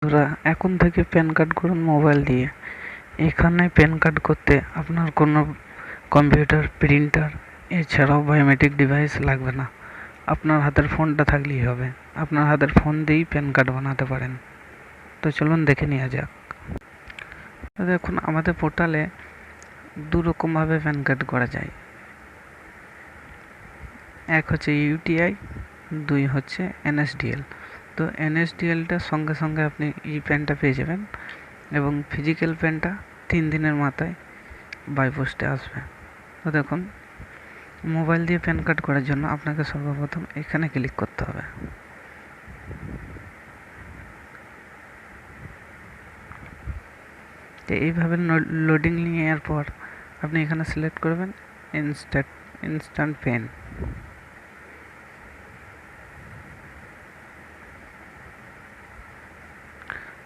বন্ধুরা, এখন থেকে প্যান কার্ড করুন মোবাইল দিয়ে। এখানে প্যান কার্ড করতে আপনার কোনো কম্পিউটার, প্রিন্টার এছাড়াও বায়োমেট্রিক ডিভাইস লাগবে না। আপনার হাতের ফোনটা থাকলেই হবে। আপনার হাতের ফোন দিয়েই প্যান কার্ড বানাতে পারেন। তো চলুন দেখে নেওয়া যাক। তো দেখুন, আমাদের পোর্টালে দু রকমভাবে প্যান কার্ড করা যায়। এক হচ্ছে ইউটিআই, দুই হচ্ছে এনএসডিএল। তো এনএসডিএলটার সঙ্গে সঙ্গে আপনি এই প্যানটা পেয়ে যাবেন, এবং ফিজিক্যাল প্যানটা 3 দিনের মাথায় বাই পোস্টে আসবে। তো দেখুন, মোবাইল দিয়ে প্যান কার্ড করার জন্য আপনাকে সর্বপ্রথম এখানে ক্লিক করতে হবে। তো এইভাবে লোডিং নেওয়ার পর আপনি এখানে সিলেক্ট করবেন ইনস্ট্যান্ট পেন।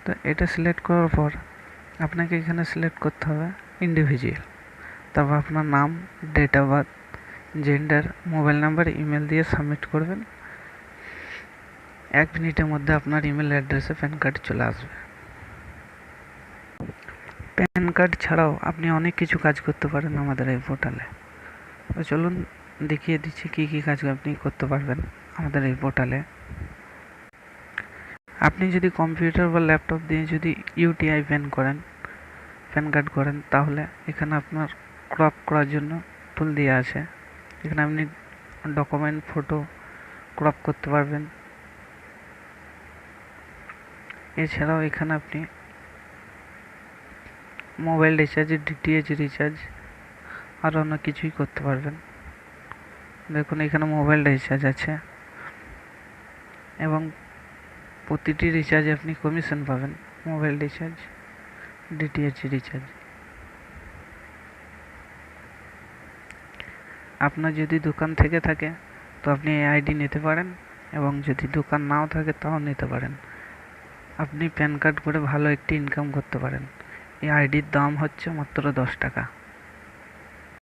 তো এটা সিলেক্ট করার পর আপনাকে এখানে সিলেক্ট করতে হবে ইন্ডিভিজুয়াল। তারপর আপনার নাম, date of birth, gender, mobile number, email দিয়ে সাবমিট করবেন। 1 মিনিটের মধ্যে আপনার ইমেল অ্যাড্রেসে প্যান কার্ড চলে আসবে। প্যান কার্ড ছাড়াও আপনি অনেক কিছু কাজ করতে পারেন আমাদের এই পোর্টালে। তো চলুন দেখিয়ে দিচ্ছি কী কী কাজ আপনি করতে পারবেন আমাদের এই পোর্টালে। আপনি যদি কম্পিউটার বা ল্যাপটপ দিয়ে যদি ইউটিআই প্যান কার্ড করেন, তাহলে এখানে আপনার ক্রপ করার জন্য টুল দেওয়া আছে। এখানে আপনি ডকুমেন্ট, ফটো ক্রপ করতে পারবেন। এছাড়াও এখানে আপনি মোবাইল রিচার্জ, ডিটিএইচ রিচার্জ আর অন্য কিছুই করতে পারবেন। দেখুন, এখানে মোবাইল রিচার্জ আছে, এবং প্রতিটি রিচার্জে আপনি কমিশন পাবেন। Mobile recharge, DTH recharge. আপনার যদি দোকান থেকে থাকে তো আপনি এই আইডি নিতে পারেন, এবং যদি দোকান নাও থাকে তাও নিতে পারেন। আপনি প্যান কার্ড করে ভালো একটি ইনকাম করতে পারেন। এই আইডির দাম হচ্ছে মাত্র 10 টাকা।